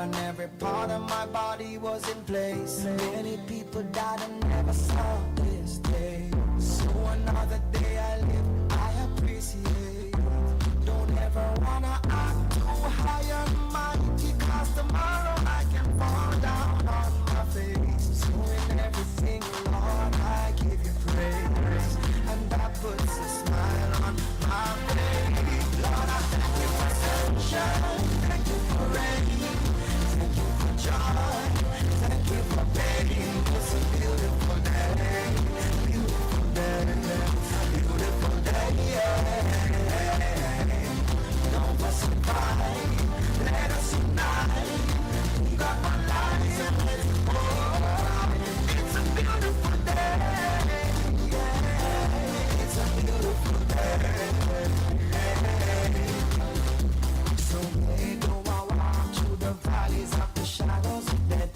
and every part of my body was in place. Many people died and never saw this day. So another day I live, I appreciate. Don't ever wanna act too high and mighty, cause tomorrow I can fall down on my face. So in everything, Lord, I give you praise, and that puts a smile on my face. Lord, I thank you for sunshine, thank you for rain, thank you for joy, thank you for pain. It's a beautiful day, beautiful day, beautiful day, yeah. Don't fuss and fight, let us unite. You got my life and let's go. It's a beautiful day, yeah. It's a beautiful day. So where do I walk through the valleys of the shadows of death?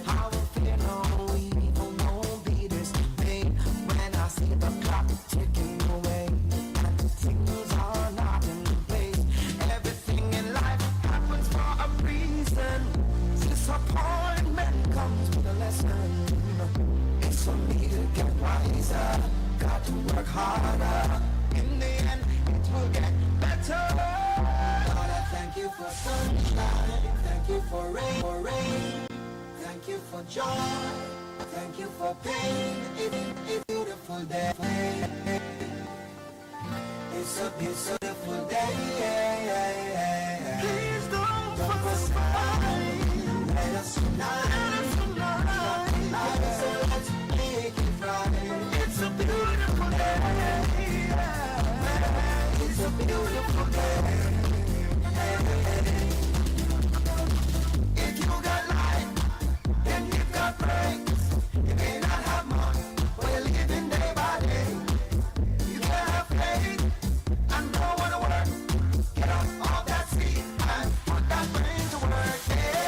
I will fear no evil, no be dismayed when I see the clock ticking away and things are not in place. Everything in life happens for a reason. Disappointment comes with a lesson. It's for me to get wiser, got to work harder. In the end, it will get better. Lord, I thank you for sunshine, thank you for rain, thank you for joy, thank you for pain. It's a beautiful day. It's a beautiful day. Please don't fuss and fight. Let us unite. So let's make it right. It's a beautiful day. It's a beautiful day. If you got life, then you've got praise. You may not have much, but you're living day by day. You can have faith and know what to work. Get up off that seat and put that brain to work. Hey,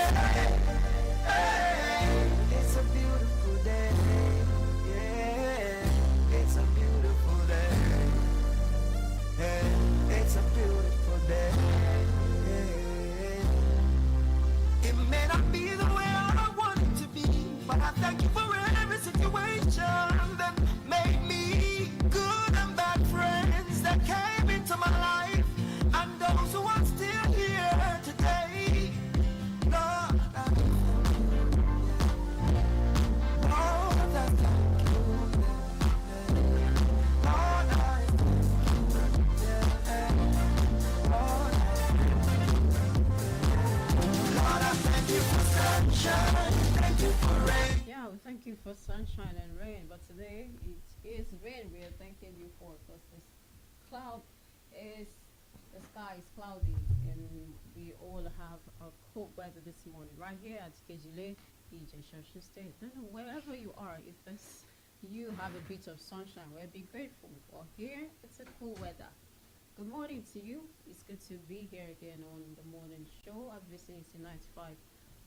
hey, it's a beautiful day. Yeah, it's a beautiful day. Hey, it's a beautiful day. It may not be the way I want it to be, but I thank you for every situation that made me good and bad friends that came into my life, and those who are still here today. Lord, I thank you. Lord, I thank you. Lord, I thank you. Lord, I thank you for sunshine, thank you for rain. Yeah, we thank you for sunshine and rain, but today it is rain we are thanking you for, because this cloud is, the sky is cloudy, and we all have a cold weather this morning right here at Kejile, Ijesha State. I don't know, wherever you are, if this, you have a bit of sunshine, we'll be grateful. For here, it's a cool weather. Good morning to you. It's good to be here again on the morning show at Vicinity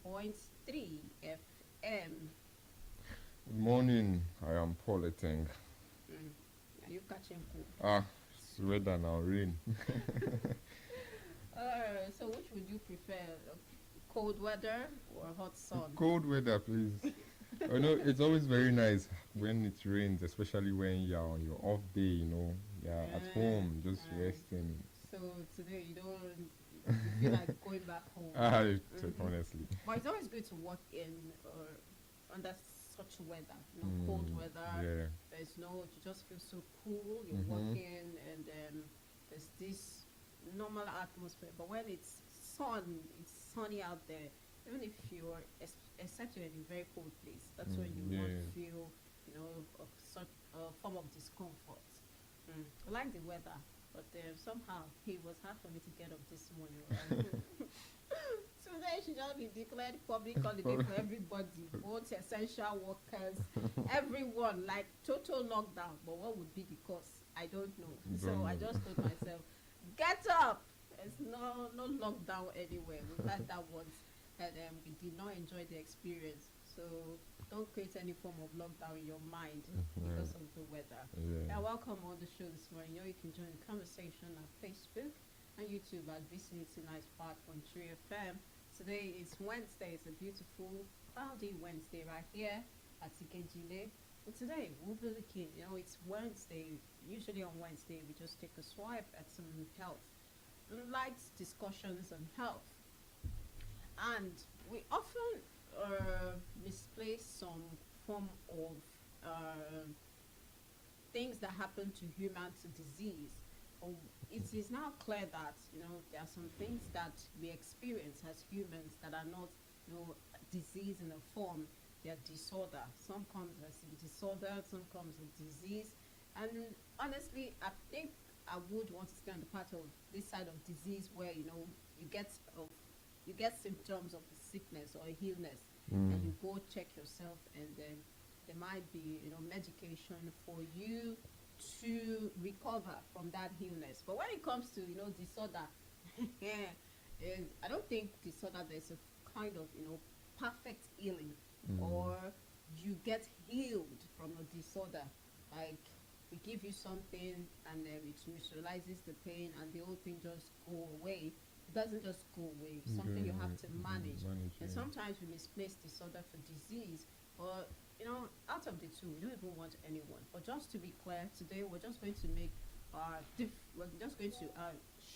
95.3 FM. Good morning, I am Paul Eteng. Are you catching cold? It's weather now, rain. So which would you prefer, cold weather or hot sun? Cold weather, please. I know it's always very nice when it rains, especially when you're on your off day, at home, just resting. So today you feel like going back home. Honestly. But it's always good to work in or under such weather, cold weather. Yeah. There's you just feel so cool. You're working, and there's this normal atmosphere. But when it's sunny out there. Even if you're, except you're in a very cold place, that's when you won't feel, such a form of discomfort. I like the weather, but somehow it was hard for me to get up this morning. Right? Today should just be declared public holiday for everybody, both essential workers, everyone, like total lockdown. But what would be the cause? I don't know. So I just told myself, get up! There's no lockdown anywhere. We've had that once. And we did not enjoy the experience. So don't create any form of lockdown in your mind because of the weather. Yeah, welcome on the show this morning. You can join the conversation on Facebook and YouTube at Vicinity 95.3 FM. Today is Wednesday. It's a beautiful, cloudy Wednesday right here at Ikejile. And today we'll be looking, it's Wednesday. Usually on Wednesday, we just take a swipe at some health, light discussions on health. And we often misplace some form of things that happen to humans to disease. Or it is now clear that there are some things that we experience as humans that are not disease in a form. They are disorder. Some comes as a disorder, some comes as disease. And honestly, I think I would want to stay on the part of this side of disease where you get you get symptoms of the sickness or illness, and you go check yourself, and then there might be medication for you to recover from that illness. But when it comes to disorder, I don't think disorder there's a kind of perfect healing, or you get healed from a disorder. Like we give you something and then it neutralizes the pain and the whole thing just go away. It doesn't just go away. It's something you have to manage. And sometimes we misplace disorder for disease. But out of the two, we don't even want anyone. But just to be clear, today we're just going to make we're just going to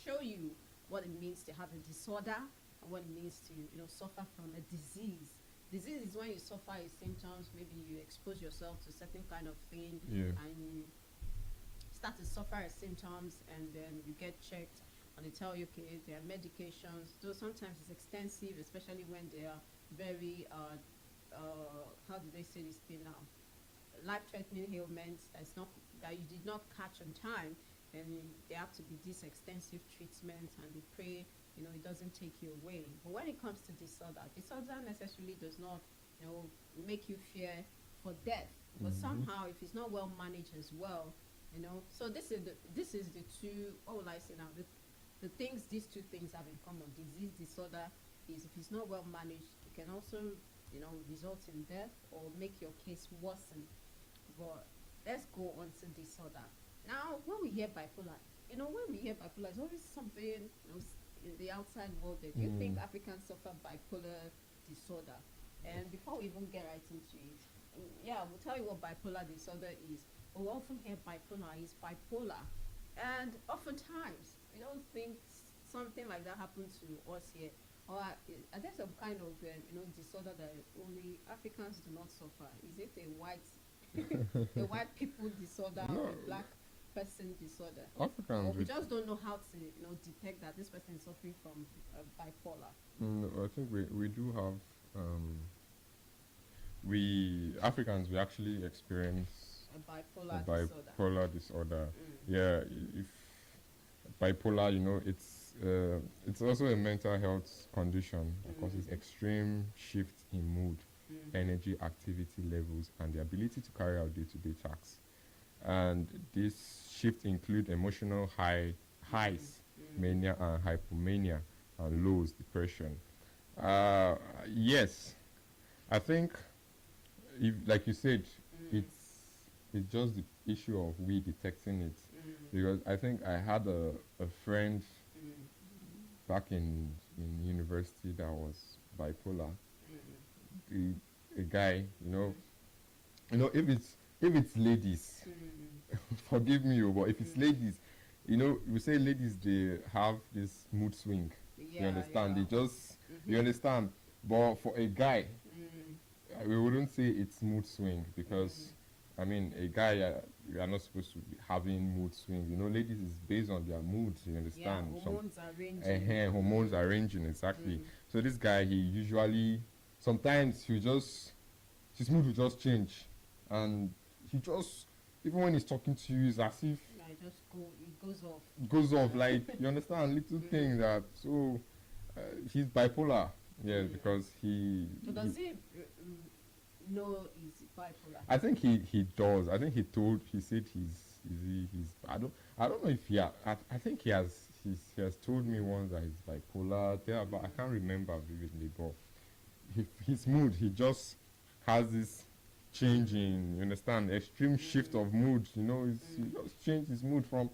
show you what it means to have a disorder and what it means to suffer from a disease. Disease is when you suffer a symptoms, maybe you expose yourself to certain kind of thing, and you start to suffer a symptoms, and then you get checked and they tell you, okay, there are medications. Though sometimes it's extensive, especially when they are very how do they say this thing now? Life-threatening ailments that you did not catch on time, and they have to be this extensive treatment, and they pray it doesn't take you away. But when it comes to disorder necessarily does not make you fear for death, but somehow if it's not well managed as well, so this is the two, what will I say now, the things, these two things have in common. Disease, disorder is, if it's not well managed, it can also result in death or make your case worsen. But let's go on to disorder. Now, when we hear bipolar, it's always something in the outside world. Do you think Africans suffer bipolar disorder? And before we even get right into it, we'll tell you what bipolar disorder is. We often hear bipolar is bipolar, and oftentimes we don't think something like that happens to us here. Or are there some kind of disorder that only Africans do not suffer? Is it a white a white people disorder, No. or a black person disorder? Africans, Or we just don't know how to detect that this person is suffering from bipolar. I think we do have we Africans, we actually experience A a bipolar disorder. bipolar disorder. Yeah, if bipolar, it's also a mental health condition that causes extreme shifts in mood, energy, activity levels, and the ability to carry out day-to-day tasks. And these shifts include emotional highs, mania and hypomania, and lows, depression. Yes, I think, if, like you said, it's just the issue of we detecting it. Because I think I had a friend back in university that was bipolar. A guy, if it's ladies, forgive me, but if it's ladies, we say ladies, they have this mood swing. You understand? They just, you understand. But for a guy, we wouldn't say it's mood swing, because I mean, a guy, you are not supposed to be having mood swings. Ladies is based on their moods. You understand? Hormones are ranging. Hormones are ranging, exactly. So this guy, he usually, sometimes his mood will just change, and he just, even when he's talking to you, it's as if It goes off. goes off, like, you understand, little thing that, so he's bipolar, because So does he know he's bipolar? I think he does. I think he said he's I don't know if I think he has told me once that he's bipolar there, but I can't remember vividly. But his mood, he just has this change you understand, extreme shift of mood. He just changed his mood from,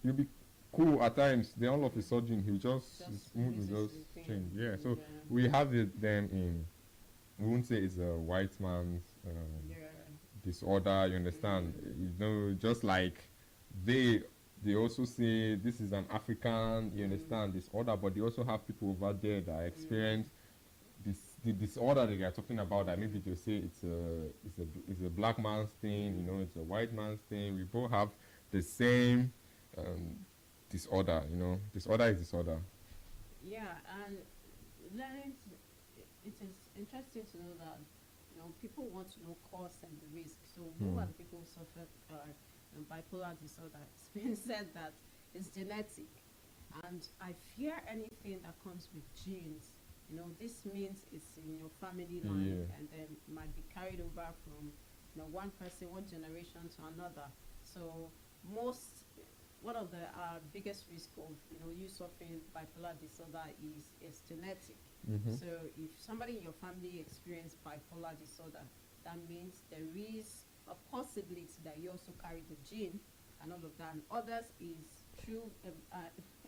he'll be cool at times, then all of a sudden he just his Just mood loses will the just thing. change. Yeah. So Yeah. we have them in. We won't say it's a white man's Yeah. disorder. You understand? You know, just like they they also say this is an African. You understand disorder, but they also have people over there that experience this the disorder that they are talking about. That maybe they say it's a black man's thing. You know, it's a white man's thing. We both have the same um, disorder. You know, disorder is disorder. Yeah, and learning it is interesting to know that people want to know cause and the risk. So who are the people who suffer bipolar disorder? It's been said that it's genetic, and I fear anything that comes with genes. This means it's in your family line, Yeah. and then might be carried over from one person, one generation to another. So most one of the biggest risk of you suffering bipolar disorder is genetic. Mm-hmm. So if somebody in your family experienced bipolar disorder, that means there is a possibility that you also carry the gene and all of that. And others is through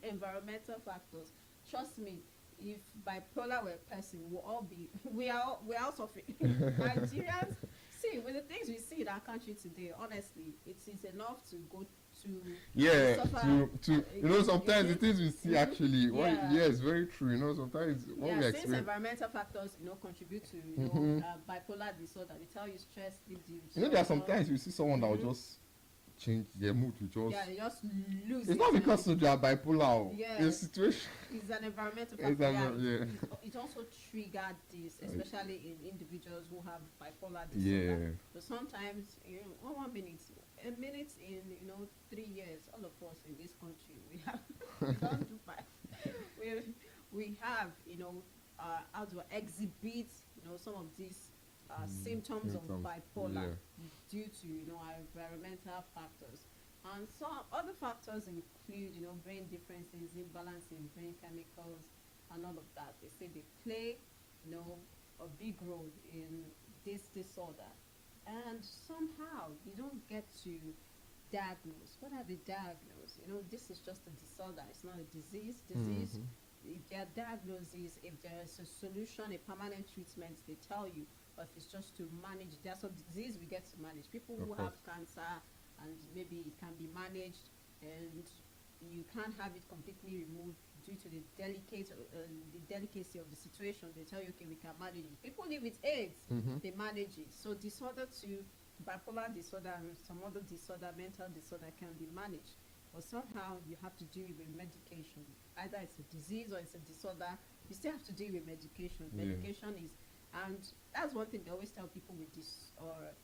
environmental factors. Trust me, if bipolar were a person, we are all suffering. Nigerians, see, with the things we see in our country today, honestly, it is enough to go to Yeah, suffer. sometimes the things we see actually, Yeah. yes, very true. Sometimes what we Yeah, since experience, environmental factors, contribute to bipolar disorder. They tell you stress leads you. there are sometimes you see someone that will just change their mood to just. Yeah, they just lose. It's not it. because they are bipolar. Yeah. It's situation. It's an environmental It's factor. yeah. It also triggered this, especially in individuals who have bipolar Yeah. disorder. So sometimes, 1 minute, a minute in 3 years, all of us in this country, we have we don't do we have how to exhibit some of these symptoms of symptoms, bipolar yeah. due to our environmental factors. And some other factors include brain differences, imbalance in brain chemicals, and all of that. They say they play a big role in this disorder. And somehow you don't get to diagnose. What are the diagnoses? This is just a disorder. It's not a disease. If there are diagnoses, if there is a solution, a permanent treatment, they tell you. But if it's just to manage, there's some disease we get to manage. People who have cancer, and maybe it can be managed, and you can't have it completely removed due to the delicacy of the situation. They tell you, okay, we can manage it. People live with AIDS, they manage it. So disorder to bipolar disorder and some other disorder, mental disorder, can be managed. But somehow you have to deal with medication. Either it's a disease or it's a disorder, you still have to deal with medication. Yeah. Medication is, and that's one thing they always tell people with this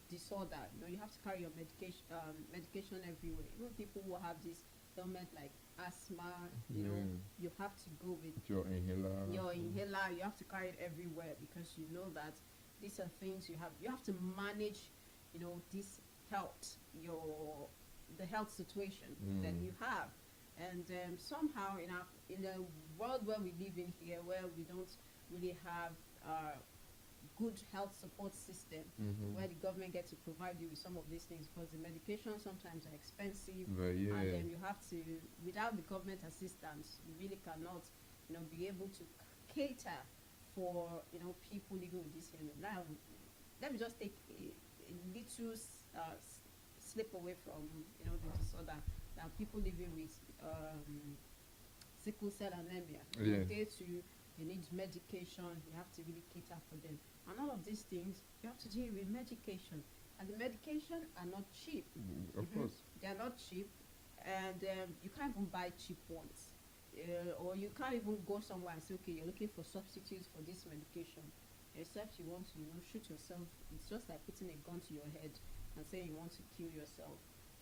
disorder. You have to carry your medication everywhere. People who have this ailment like asthma, you have to go with Your inhaler. your inhaler. You have to carry it everywhere because you know that these are things you have. You have to manage, this health, the health situation that you have. And somehow in the world where we live in here, where we don't really have good health support system, where the government gets to provide you with some of these things, because the medications sometimes are expensive, But yeah. and then you have to, without the government assistance, you really cannot be able to cater for people living with this illness. Now let me just take a little slip away from the disorder. Now people living with sickle cell anemia, Yeah. they need medication. You have to really cater for them, and all of these things you have to deal with medication, and the medication are not cheap. Of course. They are not cheap, and you can't even buy cheap ones, or you can't even go somewhere and say, okay, you're looking for substitutes for this medication, except you want to shoot yourself. It's just like putting a gun to your head and saying you want to kill yourself.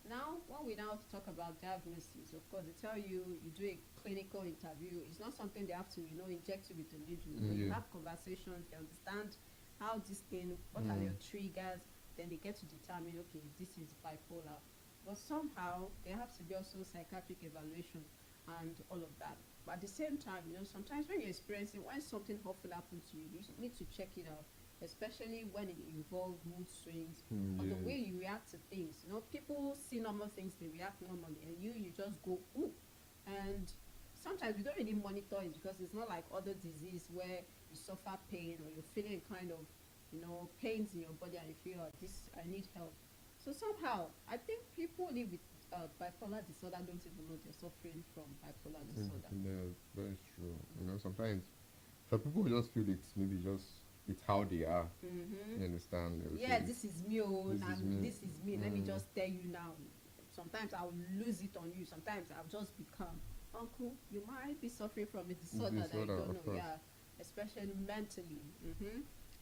Now, when we now talk about diagnosis, of course, they tell you do a clinical interview. It's not something they have to, inject you with a needle. You Yeah. have conversations, they understand how this thing, what are your triggers, then they get to determine, okay, this is bipolar. But somehow, there has to be also psychiatric evaluation and all of that. But at the same time, sometimes when you're experiencing, when something awful happens to you, you need to check it out, especially when it involves mood swings or the way you react to things. People see normal things, they react normally, and you just go, ooh. sometimes we don't really monitor it because it's not like other disease where you suffer pain or you're feeling kind of, pains in your body and you feel, oh, this, I need help. So somehow, I think people who live with bipolar disorder don't even know they're suffering from bipolar disorder. Yeah, that is true. Sometimes some people just feel it's maybe just it's how they are. You understand? They'll Yeah, say, this is me, oh, this is me. this is me. Let me just tell you now. Sometimes I'll lose it on you. Sometimes I'll just become, uncle, you might be suffering from a disorder that you Disorder, don't of know. course. Yeah, especially mentally.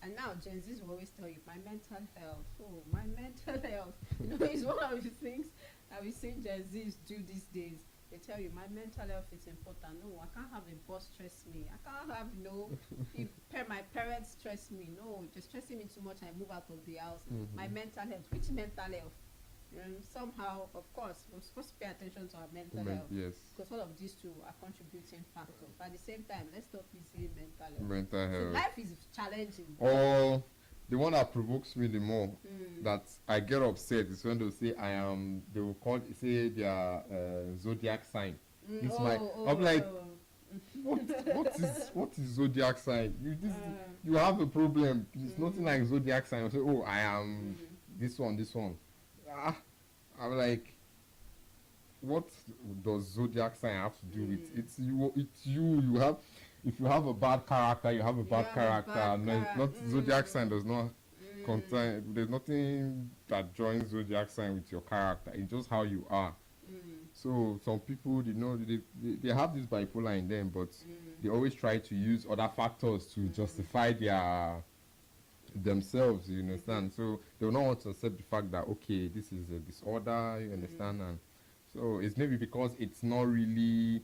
And now Gen Zs will always tell you my mental health. Oh, my mental health. It's one of the things that we see Gen Zs do these days. They tell you my mental health is important. No, I can't have a boss stress me. I can't have my parents stress me. No, just stressing me too much. I move out of the house. My mental health. Which mental health? Somehow, of course, we're supposed to pay attention to our mental health. Yes. Because all of these two are contributing factors. But at the same time, let's stop missing mental health. Mental So health. life is challenging. Or the one that provokes me the more that I get upset is when they say they will say their zodiac sign. It's I'm like, what is zodiac sign? You have a problem. It's nothing like zodiac sign. I say, oh, I am this one. I'm like, what does zodiac sign have to do with it's you? You have, if you have a bad character, you have a bad character. No, it's not zodiac sign does not contain. There's nothing that joins zodiac sign with your character. It's just how you are. So some people, they have this bipolar in them, but they always try to use other factors to justify themselves. You understand? So they will not want to accept the fact that okay, this is a disorder. You understand? And so it's maybe because it's not really,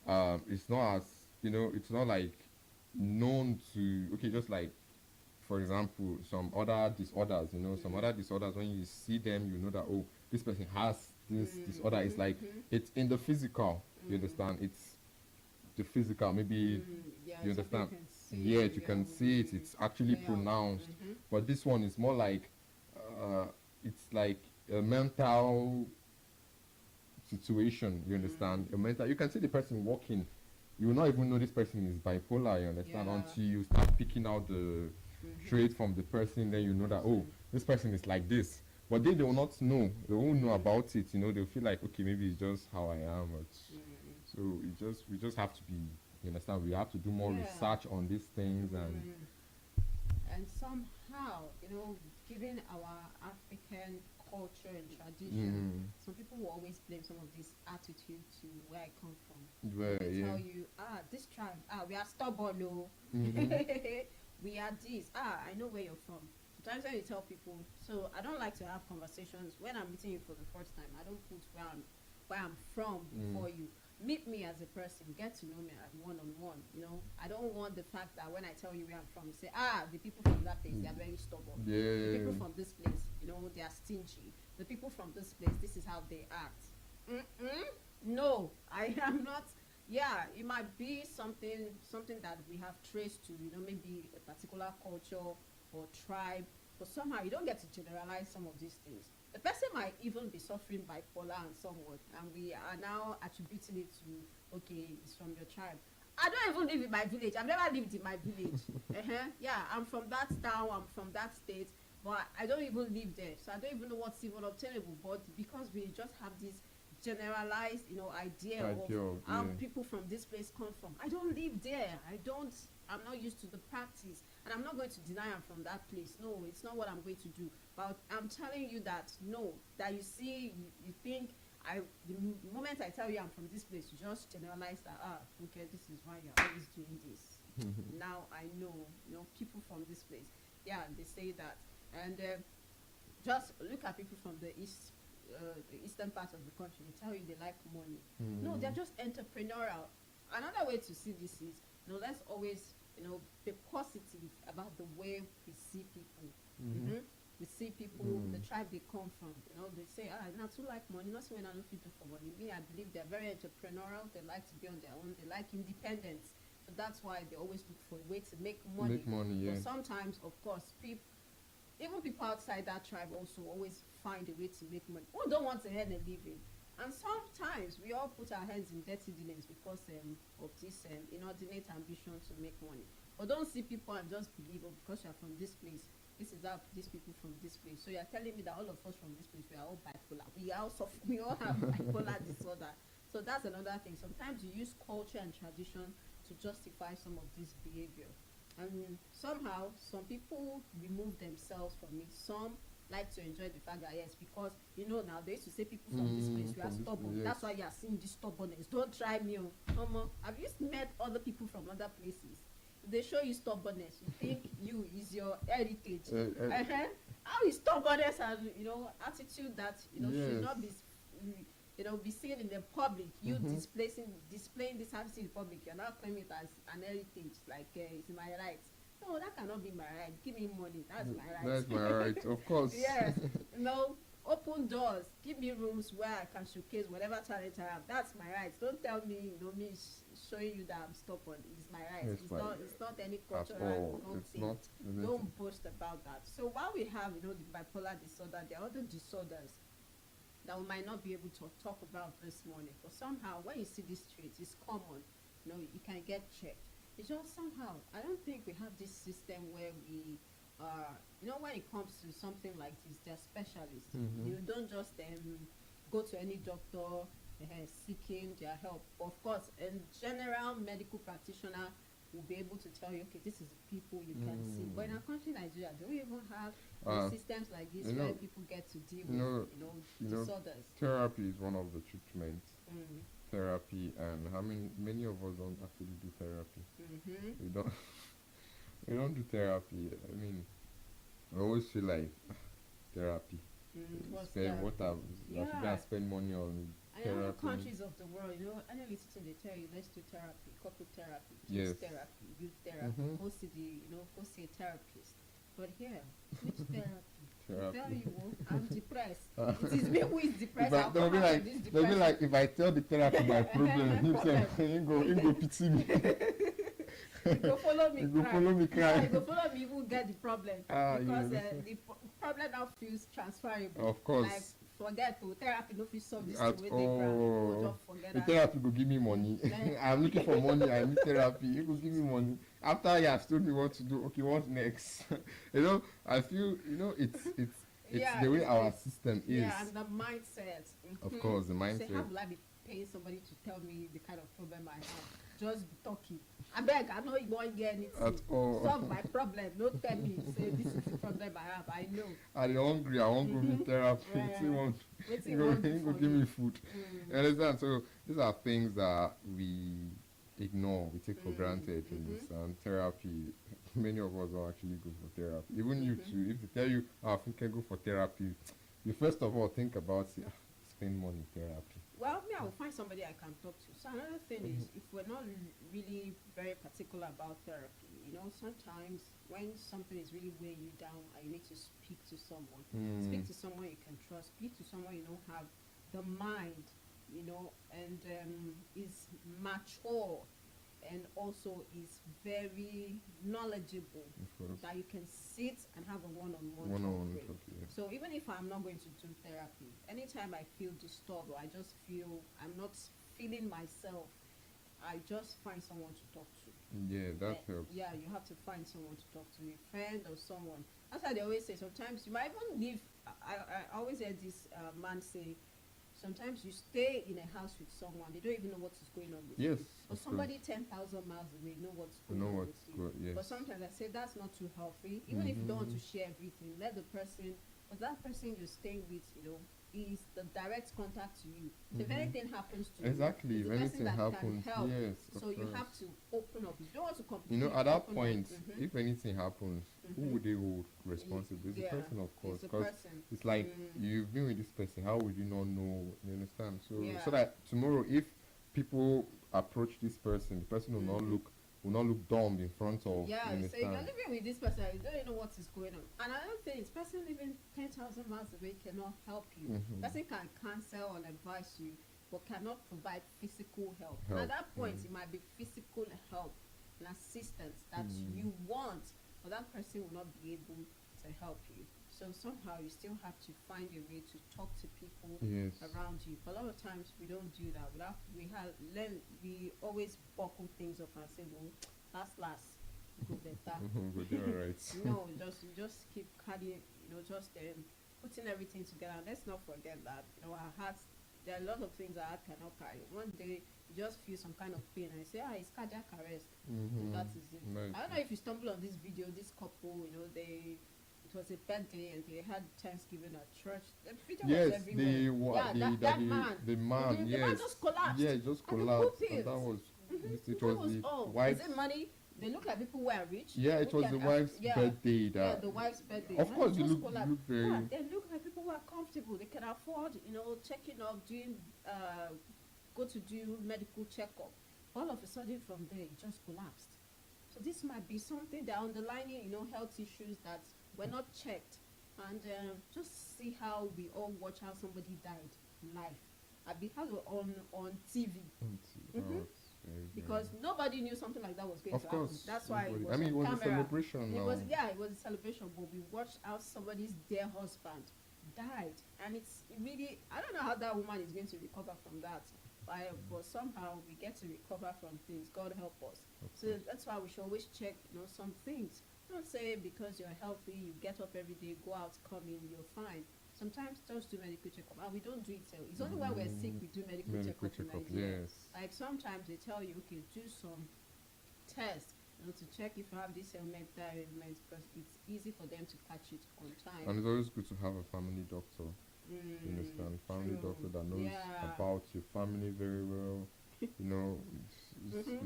it's not as it's not like known to just like, for example, some other disorders. Some other disorders, when you see them, you know that, oh, this person has this disorder. It's like it's in the physical. You understand? It's the physical. Maybe you understand. Yes, you can see it. It's actually pronounced. But this one is more like, it's like a mental situation. You understand? A mental. You can see the person walking. You will not even know this person is bipolar. You understand? Until you start picking out the trait from the person, then you know that, oh, this person is like this. But they will not know. They won't know about it. They'll feel like, okay, maybe it's just how I am. So we just have to be. You understand? We have to do more research on these things and somehow, given our African culture and tradition, some people will always blame some of this attitude to where I come from. They tell you, this tribe, we are stubborn, no. We are this. I know where you're from. Sometimes when you tell people, so I don't like to have conversations when I'm meeting you for the first time. I don't put where I'm from before you. Meet me as a person, get to know me at one-on-one. I don't want the fact that when I tell you where I'm from, you say, the people from that place, they are very stubborn. The people from this place, they are stingy. The people from this place, this is how they act. No, I am not. Yeah, it might be something that we have traced to, maybe a particular culture or tribe, but somehow you don't get to generalize some of these things. The person might even be suffering bipolar and somewhat, and we are now attributing it to, okay, it's from your tribe. I don't even live in my village. I've never lived in my village. Yeah, I'm from that town, I'm from that state, but I don't even live there, so I don't even know what's even obtainable. But because we just have this generalized, idea of how people from this place come from. I don't live there. I'm not used to the practice, and I'm not going to deny I'm from that place. No, it's not what I'm going to do. But I'm telling you that you see, you think the moment I tell you I'm from this place, you just generalize that, okay, this is why you're always doing this. Now I know, people from this place. Yeah, they say that. And just look at people from the eastern part of the country. They tell you they like money. No, they're just entrepreneurial. Another way to see this is, let's always, be positive about the way we see people. We see people, the tribe they come from. They say, not too like money, not when I don't fit for money. Me, I believe they're very entrepreneurial. They like to be on their own. They like independence. So that's why they always look for a way to make money. But sometimes, of course, even people outside that tribe also always find a way to make money. Who don't want to earn a living? And sometimes we all put our hands in dirty dealings because of this inordinate ambition to make money. But don't see people and just believe, oh, because you're from this place, this is how these people from this place. So you're telling me that all of us from this place, we are all bipolar. We all have bipolar disorder. So that's another thing. Sometimes you use culture and tradition to justify some of this behavior. And somehow, some people remove themselves from it. Some like to enjoy the fact that, yes, because, now they used to say people from this place, you are stubborn. yes. That's why you are seeing this stubbornness. Don't try me. Have you met other people from other places? If they show you stubbornness, you think you is your heritage. How is stubbornness and, attitude that, should Yes. not be be seen in the public, you displaying this attitude in public, you're not claiming it as an heritage, like it's my right. No, that cannot be my right. Give me money, that's my right. That's my right, of course. Yes, open doors, give me rooms where I can showcase whatever talent I have. That's my right. Don't tell me, me showing you that I'm stubborn. It's my right. Yes, It's not any At cultural all. It's thing. not. Don't boast about that. So while we have, the bipolar disorder, there are other disorders that we might not be able to talk about this morning. But somehow, when you see these traits, it's common. You can get checked. It's just somehow, I don't think we have this system where we, when it comes to something like this, they're specialists. You don't just go to any doctor seeking their help. Of course, a general medical practitioner will be able to tell you, okay, this is the people you can see. But in our country, Nigeria, do we even have systems like this where people get to deal with disorders? Therapy is one of the treatments. Therapy, and many of us don't actually do therapy. We don't do therapy. I mean, I always feel like therapy. I should go and spend money on and in other therapy. countries of the world, any little they tell you, let's do therapy, couple therapy, Yes. kids therapy, youth therapy, go see a therapist. But here, which therapy? Therapy. Tell you, I'm depressed. It is me who is depressed. I'll They'll come be out like, of this they'll be depression. like, if I tell the therapy my problem, he go pity me. You go follow me You go cry. follow me cry. You go follow me even get the problem. Because the problem now feels transferable. Of course. Like, forget to therapy no fit solve this At thing wey dey ground. all. Just forget The that. therapy go give me money. I'm looking for money. I need therapy. You go give me money. After you have told me what to do, okay, what next? I feel it's Yeah, the way it's- our system is. Yeah, and the mindset. Of course, the Say, mindset. how will I be paying somebody to tell me the kind of problem I have? Just be talking. I beg, I know you won't get anything. At all. Solve my problem. Don't tell me. Say this is the problem I have. I know. I'm hungry. I want to go to therapy. Right. He want Wetin he you go want he do go for give you? me food. You understand? So these are things that we ignore, we take for granted in this. And therapy, many of us don't actually go for therapy. Even you too, if they tell you, I can go for therapy, you first of all think about spend money therapy. Well, me, I will find somebody I can talk to. So another thing is, if we're not really very particular about therapy, sometimes when something is really weighing you down and you need to speak to someone, speak to someone you can trust, speak to someone have the mind, and is mature and also is very knowledgeable, Of course. that you can sit and have a one-on-one One-on-one talk with. talk, yes. So even if I'm not going to do therapy, anytime I feel disturbed or I just feel I'm not feeling myself, I just find someone to talk to. Yeah, that helps. Yeah, you have to find someone to talk to, a friend or someone. That's why they always say sometimes you might even live. I always hear this man say, sometimes you stay in a house with someone, they don't even know what is going on with Yes. you. But of somebody 10,000 miles away know what's going on with you. yes. But sometimes I say that's not too healthy. Even if you don't want to share everything, let the person, but that person you're staying with, is the direct contact to you. So if anything happens to Exactly, you, if it's the person anything that happens, can help. yes, of So you course. have to open up. You don't want to completely At that open point, up. if anything happens, who would they hold responsible? It's Yeah, the person, of course, it's the because person. it's like you've been with this person. How would you not know? You understand? So, Yeah. so that tomorrow, if people approach this person, the person will not look dumb in front of. Yeah, you so if you're understand? living with this person, you don't even know what is going on. And another thing is, person living 10,000 miles away cannot help you. Person can counsel and advise you, but cannot provide physical help. And at Help, that point, it might be physical help and assistance that you want, but that person will not be able to help you. So somehow you still have to find a way to talk to people Yes. around you. But a lot of times we don't do that. We always buckle things up and say, well, last, go better. We'll do all right. No, just keep carrying, just putting everything together. And let's not forget that, our hearts, there are a lot of things our heart cannot carry. One day you just feel some kind of pain and you say, it's cardiac arrest. That is it. Right. I don't know if you stumble on this video, this couple, it was a birthday and they had Thanksgiving at church. The video was Yes, everywhere. That man. the man, The yes. man just collapsed. Yeah, it just And the collapsed. poop And that is. was, it That was the all. wife's, Is it money? They look like people who are rich. yeah, it was Look the at- wife's yeah. birthday Yeah, that, the wife's birthday. of And course, it they just look collapsed. very, Yeah, they look like people who are comfortable. They can afford, checking up, doing, go to do medical checkup. All of a sudden from there, it just collapsed. So this might be something that underlining, health issues that were not checked. And just see how we all watch how somebody died live. On TV. Because nobody knew something like that was going of to course, happen. That's why it was I mean, it on was a camera. celebration It now. was a celebration, but we watched how somebody's dear husband died, and it's really, I don't know how that woman is going to recover from that, but somehow we get to recover from things. God help us. So that's why we should always check, some things. Don't say because you're healthy, you get up every day, go out, come in, you're fine. Sometimes just do medical checkup, and we don't do it. It's only when we're sick we do medical checkup in Nigeria. yes. Like sometimes they tell you, okay, do some tests, to check if you have this ailment, that ailment, because it's easy for them to catch it on time. And it's always good to have a family doctor. You understand? Family true. doctor that knows Yeah. about your family very well. It's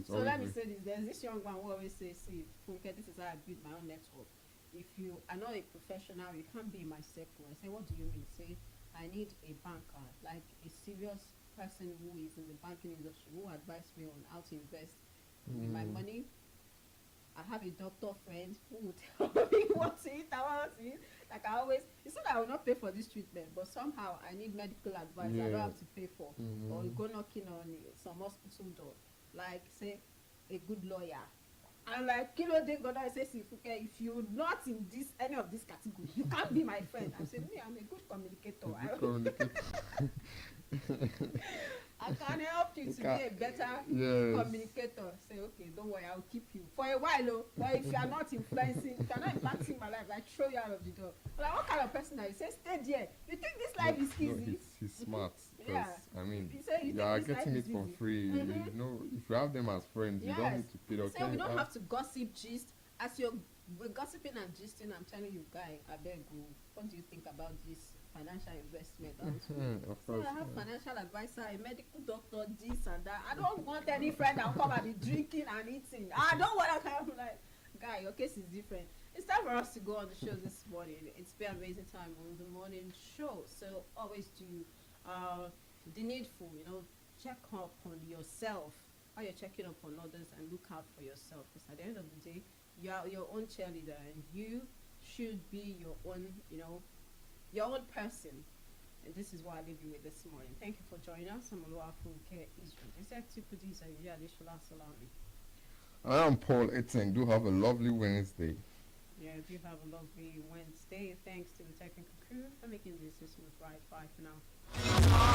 So let me always say this. There's this young man who always says, see, Funke, this is how I build my own network. If you are not a professional, you can't be in my circle. I say, what do you mean? Say, I need a banker, like a serious person who is in the banking industry, who advise me on how to invest my money. I have a doctor friend who will tell me what to eat, what to eat. Like I always, it's not that I will not pay for this treatment, but somehow I need medical advice. I don't have to pay for, or go knocking on some hospital door. Like say, a good lawyer. And like they go down and say, if you're not in any of this category, you can't be my friend. I say, me, I'm a good communicator. I can help you to be a better communicator. Say, okay, don't worry, I'll keep you for a while. But if you are not influencing, if you're not impacting my life, I throw you out of the door. But like, what kind of person are you? Say, stay there. You think this life is easy? No, he's smart. Because, Yeah. I mean, You say you you think are this life getting is it for easy. free. If you have them as friends, you don't need to pay. Say we don't have to gossip, gist. As we're gossiping and gisting, I'm telling you, guy, I beg you, what do you think about this financial investment? Of So course. I have financial advisor, a medical doctor, this and that. I don't want any friend that will come and be drinking and eating. I don't want to come like, guy, your case is different. It's time for us to go on the show this morning. It's been amazing time on the morning show. So always do the needful, check up on yourself while you're checking up on others, and look out for yourself. Because at the end of the day, you are your own cheerleader, and you should be your own, your own person. And this is what I leave you with this morning. Thank you for joining us. I'm Oluwa Funke Israel. Executive producer Adesola Salami. I am Paul Eteng. Do have a lovely Wednesday. Yeah, do have a lovely Wednesday. Thanks to the technical crew for making this smooth ride. Bye for now.